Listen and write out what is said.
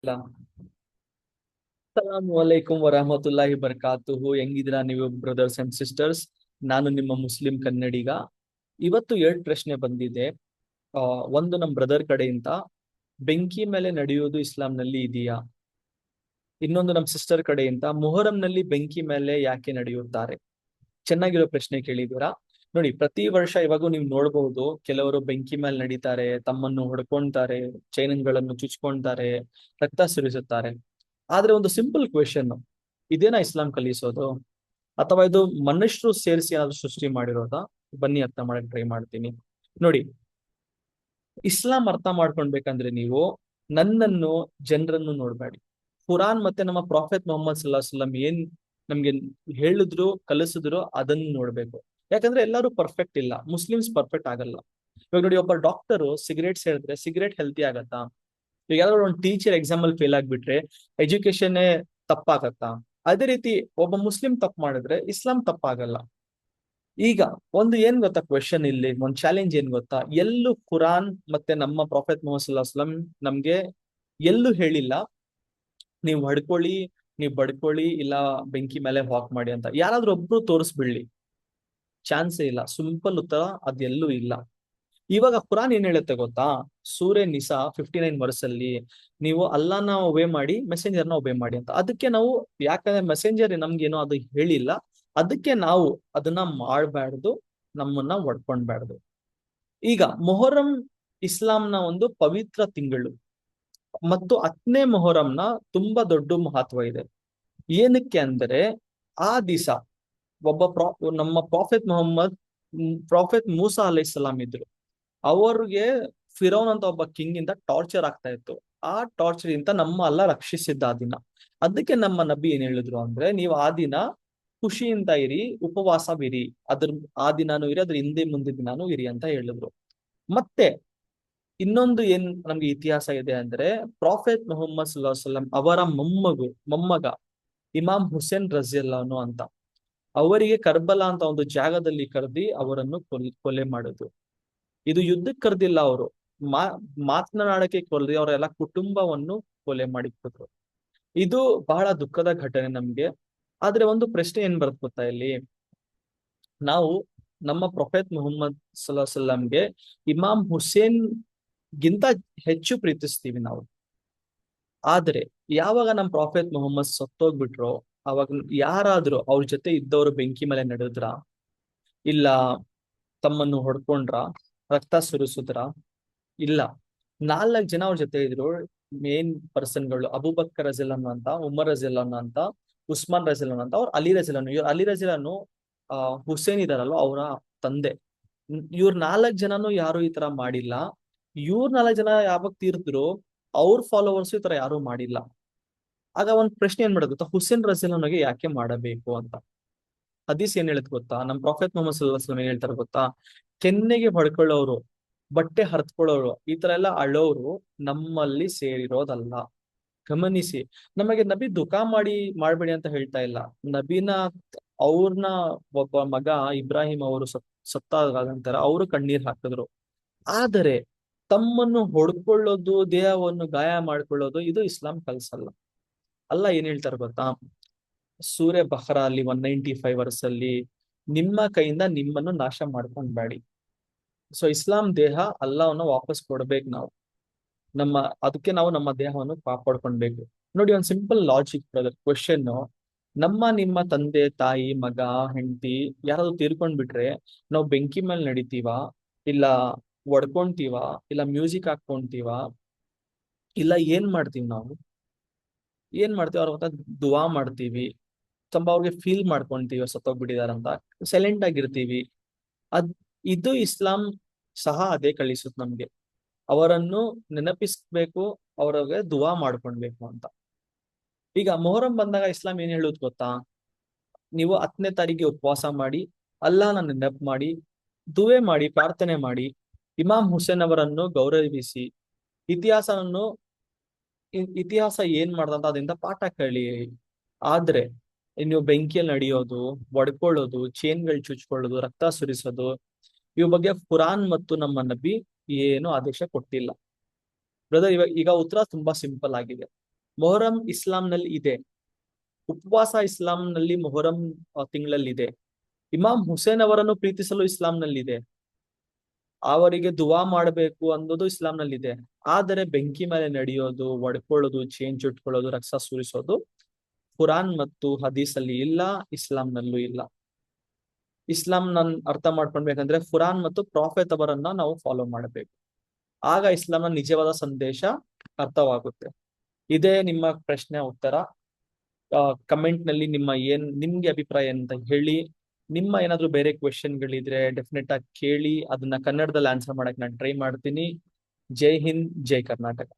ಇಲ್ಲ. ಸಲಾಮ್ ವಲೈಕುಂ ವರಹಮತುಲ್ಲಾಹಿ ಬರ್ಕಾತುಹು. ಹೆಂಗಿದ್ದೀರಾ ನೀವು brothers and sisters? ನಾನು ನಿಮ್ಮ ಮುಸ್ಲಿಂ ಕನ್ನಡಿಗ. ಇವತ್ತು 2 ಪ್ರಶ್ನೆ ಬಂದಿದೆ. ಒಂದು ನಮ್ಮ ಬ್ರದರ್ ಕಡೆಯಿಂದ, ಬೆಂಕಿ ಮೇಲೆ ನಡೆಯುವುದು ಇಸ್ಲಾಂನಲ್ಲಿ ಇದೆಯಾ? ಇನ್ನೊಂದು ನಮ್ಮ ಸಿಸ್ಟರ್ ಕಡೆಯಿಂದ, ಮೊಹರಂನಲ್ಲಿ ಬೆಂಕಿ ಮೇಲೆ ಯಾಕೆ ನಡೆಯುತ್ತಾರೆ? ಚೆನ್ನಾಗಿರೋ ಪ್ರಶ್ನೆ ಕೇಳಿದ್ದೀರಾ. ನೋಡಿ, ಪ್ರತಿ ವರ್ಷ ಇವಾಗೂ ನೀವು ನೋಡಬಹುದು, ಕೆಲವರು ಬೆಂಕಿ ಮೇಲೆ ನಡೀತಾರೆ, ತಮ್ಮನ್ನು ಹೊಡ್ಕೊಂತಾರೆ, ಚೈನನ್ಗಳನ್ನು ಚುಚ್ಕೊಂತಾರೆ, ರಕ್ತ ಸುರಿಸುತ್ತಾರೆ. ಆದ್ರೆ ಒಂದು ಸಿಂಪಲ್ ಕ್ವೆಶನ್, ಇದೇನಾ ಇಸ್ಲಾಂ ಕಲಿಸೋದು? ಅಥವಾ ಇದು ಮನುಷ್ಯರು ಸೇರಿಸಿ ಏನಾದ್ರು ಸೃಷ್ಟಿ ಮಾಡಿರೋದಾ? ಬನ್ನಿ ಅರ್ಥ ಮಾಡಕ್ ಟ್ರೈ ಮಾಡ್ತೀನಿ. ನೋಡಿ, ಇಸ್ಲಾಂ ಅರ್ಥ ಮಾಡ್ಕೊಳ್ಬೇಕಂದ್ರೆ ನೀವು ನನ್ನನ್ನು, ಜನರನ್ನು ನೋಡ್ಬೇಡಿ. ಕುರಾನ್ ಮತ್ತೆ ನಮ್ಮ ಪ್ರಾಫೆಟ್ ಮೊಹಮ್ಮದ್ ಸಲ್ಲಾ ಏನ್ ನಮ್ಗೆ ಹೇಳಿದ್ರು, ಕಲಿಸಿದ್ರು, ಅದನ್ನು ನೋಡ್ಬೇಕು. ಯಾಕಂದ್ರೆ ಎಲ್ಲರೂ ಪರ್ಫೆಕ್ಟ್ ಇಲ್ಲ, ಮುಸ್ಲಿಮ್ಸ್ ಪರ್ಫೆಕ್ಟ್ ಆಗಲ್ಲ. ಇವಾಗ ನೋಡಿ, ಒಬ್ಬ ಡಾಕ್ಟರ್ ಸಿಗರೇಟ್ ಸೇರಿದ್ರೆ ಸಿಗರೇಟ್ ಹೆಲ್ತಿ ಆಗತ್ತಾ? ಈಗ ಯಾವ್ದಾದ್ರು ಒಂದು ಟೀಚರ್ ಎಕ್ಸಾಮ್ ಅಲ್ಲಿ ಫೇಲ್ ಆಗ್ಬಿಟ್ರೆ ಎಜುಕೇಶನ್ ತಪ್ಪಾಗತ್ತಾ? ಅದೇ ರೀತಿ ಒಬ್ಬ ಮುಸ್ಲಿಂ ತಪ್ಪು ಮಾಡಿದ್ರೆ ಇಸ್ಲಾಂ ತಪ್ಪಾಗಲ್ಲ. ಈಗ ಒಂದು ಏನ್ ಗೊತ್ತಾ ಕ್ವೆಶನ್, ಇಲ್ಲಿ ಒಂದು ಚಾಲೆಂಜ್ ಏನ್ ಗೊತ್ತಾ, ಎಲ್ಲೂ ಕುರಾನ್ ಮತ್ತೆ ನಮ್ಮ ಪ್ರಾಫೆಟ್ ಮುಹಮ್ಮದ್ ಸಲ್ಲಲ್ಲಾಹು ನಮ್ಗೆ ಎಲ್ಲೂ ಹೇಳಿಲ್ಲ ನೀವು ಹೊಡ್ಕೊಳ್ಳಿ, ನೀವು ಬಡ್ಕೊಳ್ಳಿ, ಇಲ್ಲ ಬೆಂಕಿ ಮೇಲೆ ವಾಕ್ ಮಾಡಿ ಅಂತ. ಯಾರಾದ್ರೂ ಒಬ್ರು ತೋರಿಸ್ಬಿಡ್ಲಿ, ಚಾನ್ಸೇ ಇಲ್ಲ. ಸಿಂಪಲ್ ಉತ್ತರ, ಅದೆಲ್ಲೂ ಇಲ್ಲ. ಇವಾಗ ಕುರಾನ್ ಏನ್ ಹೇಳುತ್ತೆ ಗೊತ್ತಾ? ಸೂರೆ ನಿಸಾ 59 ಅಲ್ಲಿ, ನೀವು ಅಲ್ಲಾನ ಒಬೇ ಮಾಡಿ, ಮೆಸೆಂಜರ್ನ ಒಬೇ ಮಾಡಿ ಅಂತ. ಅದಕ್ಕೆ ನಾವು, ಯಾಕಂದ್ರೆ ಮೆಸೆಂಜರ್ ನಮ್ಗೇನೋ ಅದು ಹೇಳಿಲ್ಲ, ಅದಕ್ಕೆ ನಾವು ಅದನ್ನ ಮಾಡಬಾರ್ದು, ನಮ್ಮನ್ನ ಒಡ್ಕೊಂಡ್ಬಾರ್ದು. ಈಗ ಮೊಹರಂ ಇಸ್ಲಾಂನ ಒಂದು ಪವಿತ್ರ ತಿಂಗಳು, ಮತ್ತು 10ನೇ ಮೊಹರಂನ ತುಂಬಾ ದೊಡ್ಡ ಮಹತ್ವ ಇದೆ. ಏನಕ್ಕೆ ಅಂದ್ರೆ, ಆ ದಿವಸ ಒಬ್ಬ ನಮ್ಮ ಪ್ರಾಫೆಟ್ ಮೊಹಮ್ಮದ್, ಪ್ರಾಫೆಟ್ ಮೂಸಾ ಅಲೈಹಿಸ್ಸಲಾಂ ಇದ್ರು. ಅವ್ರಿಗೆ ಫಿರೌನ್ ಅಂತ ಒಬ್ಬ ಕಿಂಗ್ ಇಂದ ಟಾರ್ಚರ್ ಆಗ್ತಾ ಇತ್ತು. ಆ ಟಾರ್ಚರ್ ಇಂದ ನಮ್ಮ ಅಲ್ಲ ರಕ್ಷಿಸಿದ್ದ ಆ ದಿನ. ಅದಕ್ಕೆ ನಮ್ಮ ನಬಿ ಏನ್ ಹೇಳಿದ್ರು ಅಂದ್ರೆ, ನೀವು ಆ ದಿನ ಖುಷಿಯಿಂದ ಇರಿ, ಉಪವಾಸವಿರಿ, ಅದ್ರ ಆ ದಿನಾನು ಇರಿ, ಅದ್ರ ಹಿಂದೆ ಮುಂದೆ ದಿನಾನು ಇರಿ ಅಂತ ಹೇಳಿದ್ರು. ಮತ್ತೆ ಇನ್ನೊಂದು ಏನ್ ನಮ್ಗೆ ಇತಿಹಾಸ ಇದೆ ಅಂದ್ರೆ, ಪ್ರಾಫೆಟ್ ಮೊಹಮ್ಮದ್ ಸಲ್ಲಲ್ಲಾಹು ಅವರ ಮೊಮ್ಮಗ ಇಮಾಮ್ ಹುಸೇನ್ ರಜಿಯಲ್ಲಾನು ಅಂತ, ಅವರಿಗೆ ಕರ್ಬಲಾ ಅಂತ ಒಂದು ಜಾಗದಲ್ಲಿ ಕರೆದಿ ಅವರನ್ನು ಕೊಲೆ ಮಾಡುದು. ಇದು ಯುದ್ಧಕ್ಕೆ ಕರೆದಿಲ್ಲ ಅವರು, ಮಾ ಮಾತನಾಡಕ್ಕೆ ಕೊಲ್ದಿ ಅವರೆಲ್ಲ ಕುಟುಂಬವನ್ನು ಕೊಲೆ ಮಾಡಿಕೊಟ್ರು. ಇದು ಬಹಳ ದುಃಖದ ಘಟನೆ ನಮ್ಗೆ. ಆದ್ರೆ ಒಂದು ಪ್ರಶ್ನೆ ಏನ್ ಬರುತ್ತೆ ಗೊತ್ತಾ ಇಲ್ಲಿ, ನಾವು ನಮ್ಮ ಪ್ರೊಫೆಟ್ ಮುಹಮ್ಮದ್ ಸಲ್ಲಾಹಂಗೆ ಇಮಾಮ್ ಹುಸೇನ್ ಗಿಂತ ಹೆಚ್ಚು ಪ್ರೀತಿಸ್ತೀವಿ ನಾವು. ಆದ್ರೆ ಯಾವಾಗ ನಮ್ಮ ಪ್ರಾಫೆಟ್ ಮುಹಮ್ಮದ್ ಸತ್ತೋಗ್ಬಿಟ್ರೋ, ಅವಾಗ ಯಾರಾದ್ರೂ ಅವ್ರ ಜೊತೆ ಇದ್ದವರು ಬೆಂಕಿ ಮೇಲೆ ನಡೆದ್ರ, ಇಲ್ಲ ತಮ್ಮನ್ನು ಹೊಡ್ಕೊಂಡ್ರ, ರಕ್ತ ಸುರಿಸುದ್ರ? ಇಲ್ಲ. 4 ಜನ ಅವ್ರ ಜೊತೆ ಇದ್ರು, ಮೇನ್ ಪರ್ಸನ್ಗಳು: ಅಬೂಬಕ್ಕರ್ ರಜಿಯಲ್ಲಾಹು ಅಂತ, ಉಮರ್ ರಜಿಯಲ್ಲಾಹು ಅಂತ, ಉಸ್ಮಾನ್ ರಜಿಯಲ್ಲಾಹು ಅಂತ, ಅವ್ರು ಅಲಿ ರಜಿಯಲ್ಲಾಹು. ಇವ್ರು ಅಲಿ ರಜಿಯಲ್ಲಾಹು ಹುಸೇನ್ ಇದಾರಲ್ವ ಅವರ ತಂದೆ. ಇವ್ರ 4 ಜನನು ಯಾರು ಈ ತರ ಮಾಡಿಲ್ಲ. ಇವ್ರ 4 ಜನ ಯಾವಾಗ ತೀರ್ದ್ರು, ಅವ್ರ ಫಾಲೋವರ್ಸ್ ಈ ತರ ಯಾರು ಮಾಡಿಲ್ಲ. ಆಗ ಒಂದ್ ಪ್ರಶ್ನೆ ಏನ್ ಮಾಡೋದು ಗೊತ್ತಾ, ಹುಸೇನ್ ರಜಿಯಲ್ಲಾಹುಗೆ ಯಾಕೆ ಮಾಡಬೇಕು ಅಂತ. ಹದೀಸ್ ಏನ್ ಹೇಳುತ್ತೆ ಗೊತ್ತಾ, ನಮ್ ಪ್ರಾಫೆಟ್ ಮೊಹಮ್ಮದ್ ಸಲ್ಲಲ್ಲಾಹು ಅಲೈಹಿ ವಸಲ್ಲಂ ಏನ್ ಹೇಳ್ತಾರೆ ಗೊತ್ತಾ, ಕೆನ್ನೆಗೆ ಹೊಡ್ಕೊಳ್ಳೋರು, ಬಟ್ಟೆ ಹರ್ತ್ಕೊಳ್ಳೋರು, ಈ ತರ ಎಲ್ಲ ಅಳೋರು ನಮ್ಮಲ್ಲಿ ಸೇರಿರೋದಲ್ಲ. ಗಮನಿಸಿ, ನಮಗೆ ನಬಿ ದುಃಖ ಮಾಡ್ಬೇಡಿ ಅಂತ ಹೇಳ್ತಾ ಇಲ್ಲ. ನಬಿನ, ಅವ್ರನ್ನ ಒಬ್ಬ ಮಗ ಇಬ್ರಾಹಿಂ ಅವರು ಸತ್ತಾಗ ನಂತರ ಅವರು ಕಣ್ಣೀರ್ ಹಾಕಿದ್ರು. ಆದರೆ ತಮ್ಮನ್ನು ಹೊಡ್ಕೊಳ್ಳೋದು, ದೇಹವನ್ನು ಗಾಯ ಮಾಡ್ಕೊಳ್ಳೋದು, ಇದು ಇಸ್ಲಾಂ ಕಲ್ಸಲ್ಲ. ಅಲ್ಲ ಏನ್ ಹೇಳ್ತಾರೆ ಗೊತ್ತಾ, ಸೂರ್ಯ ಬಹರ ಅಲ್ಲಿ 195 ನಿಮ್ಮ ಕೈಯಿಂದ ನಿಮ್ಮನ್ನು ನಾಶ ಮಾಡ್ಕೊಂಡ್ಬೇಡಿ. ಸೊ ಇಸ್ಲಾಂ ದೇಹ ಅಲ್ಲಾಹ್ವನ್ನ ವಾಪಸ್ ಕೊಡ್ಬೇಕು ನಾವು. ನಮ್ಮ ಅದಕ್ಕೆ ನಾವು ನಮ್ಮ ದೇಹವನ್ನು ಕಾಪಾಡ್ಕೊಳ್ಬೇಕು. ನೋಡಿ, ಒಂದು ಸಿಂಪಲ್ ಲಾಜಿಕ್ ಬ್ರದರ್ ಕ್ವೆಶನ್: ನಮ್ಮ ನಿಮ್ಮ ತಂದೆ ತಾಯಿ ಮಗ ಹೆಂಡತಿ ಯಾರಾದ್ರೂ ತೀರ್ಕೊಂಡ್ಬಿಟ್ರೆ ನಾವು ಬೆಂಕಿ ಮೇಲೆ ನಡಿತೀವ, ಇಲ್ಲ ಒಡ್ಕೊಂತೀವ, ಇಲ್ಲ ಮ್ಯೂಸಿಕ್ ಹಾಕೊಂತೀವ, ಇಲ್ಲ ಏನ್ ಮಾಡ್ತೀವಿ ನಾವು? ಏನ್ ಮಾಡ್ತೀವಿ? ಅವ್ರ ಹತ್ರ ದುವಾ ಮಾಡ್ತೀವಿ, ಸ್ವಲ್ಪ ಅವ್ರಿಗೆ ಫೀಲ್ ಮಾಡ್ಕೊಂತೀವಿ ಸತ್ತೋಗ್ಬಿಟ್ಟಿದಾರಂತ, ಸೈಲೆಂಟ್ ಆಗಿರ್ತೀವಿ. ಅದ್ ಇದು ಇಸ್ಲಾಂ ಸಹ ಅದೇ ಕಲಿಸುತ್ತೆ ನಮ್ಗೆ. ಅವರನ್ನು ನೆನಪಿಸ್ಬೇಕು, ಅವ್ರಿಗೆ ದುವಾ ಮಾಡ್ಕೊಳ್ಬೇಕು ಅಂತ. ಈಗ ಮೊಹರಂ ಬಂದಾಗ ಇಸ್ಲಾಂ ಏನ್ ಹೇಳುದು ಗೊತ್ತಾ, ನೀವು 10ನೇ ತಾರೀಕಿಗೆ ಉಪವಾಸ ಮಾಡಿ, ಅಲ್ಲಾಹನ ನೆನಪು ಮಾಡಿ, ದುವೆ ಮಾಡಿ, ಪ್ರಾರ್ಥನೆ ಮಾಡಿ, ಇಮಾಮ್ ಹುಸೇನ್ ಅವರನ್ನು ಗೌರವಿಸಿ, ಇತಿಹಾಸವನ್ನು ಇತಿಹಾಸ ಏನ್ ಮಾಡ್ದಂತ ಅದರಿಂದ ಪಾಠ ಕಲಿ. ಆದ್ರೆ ನೀವು ಬೆಂಕಿಯಲ್ಲಿ ನಡೆಯೋದು, ಒಡ್ಕೊಳ್ಳೋದು, ಚೇನ್ಗಳು ಚುಚ್ಕೊಳ್ಳೋದು, ರಕ್ತ ಸುರಿಸೋದು, ಇವ್ ಬಗ್ಗೆ ಕುರಾನ್ ಮತ್ತು ನಮ್ಮ ನಬಿ ಏನು ಆದೇಶ ಕೊಟ್ಟಿಲ್ಲ. ಬ್ರದರ್, ಈಗ ಉತ್ತರ ತುಂಬಾ ಸಿಂಪಲ್ ಆಗಿದೆ. ಮೊಹರಂ ಇಸ್ಲಾಂನಲ್ಲಿ ಇದೆ. ಉಪವಾಸ ಇಸ್ಲಾಂನಲ್ಲಿ ಮೊಹರಂ ತಿಂಗಳಲ್ಲಿದೆ. ಇಮಾಮ್ ಹುಸೇನ್ ಅವರನ್ನು ಪ್ರೀತಿಸಲು ಇಸ್ಲಾಂನಲ್ಲಿದೆ. ಅವರಿಗೆ ದುವಾ ಮಾಡಬೇಕು ಅನ್ನೋದು ಇಸ್ಲಾಂನಲ್ಲಿದೆ. ಆದರೆ ಬೆಂಕಿ ಮೇಲೆ ನಡೆಯೋದು, ಒಡ್ಕೊಳ್ಳೋದು, ಚೇಂಜ್ ಇಟ್ಕೊಳ್ಳೋದು, ರಕ್ತ ಸುರಿಸೋದು ಕುರಾನ್ ಮತ್ತು ಹದೀಸ್ ಅಲ್ಲಿ ಇಲ್ಲ, ಇಸ್ಲಾಂನಲ್ಲೂ ಇಲ್ಲ. ಇಸ್ಲಾಂ ನನ್ ಅರ್ಥ ಮಾಡ್ಕೊಳ್ಬೇಕಂದ್ರೆ ಕುರಾನ್ ಮತ್ತು ಪ್ರಾಫೆಟ್ ಅವರನ್ನ ನಾವು ಫಾಲೋ ಮಾಡಬೇಕು. ಆಗ ಇಸ್ಲಾಂನ ನಿಜವಾದ ಸಂದೇಶ ಅರ್ಥವಾಗುತ್ತೆ. ಇದೇ ನಿಮ್ಮ ಪ್ರಶ್ನೆ ಉತ್ತರ. ಕಮೆಂಟ್ ನಲ್ಲಿ ನಿಮ್ಗೆ ಅಭಿಪ್ರಾಯ ಅಂತ ಹೇಳಿ. ನಿಮ್ಮ ಏನಾದ್ರು ಬೇರೆ ಕ್ವೆಶನ್ಗಳಿದ್ರೆ ಡೆಫಿನೆಟ್ ಆಗಿ ಕೇಳಿ, ಅದನ್ನ ಕನ್ನಡದಲ್ಲಿ ಆನ್ಸರ್ ಮಾಡಕ್ ನಾನು ಟ್ರೈ ಮಾಡ್ತೀನಿ. ಜೈ ಹಿಂದ್, ಜೈ ಕರ್ನಾಟಕ.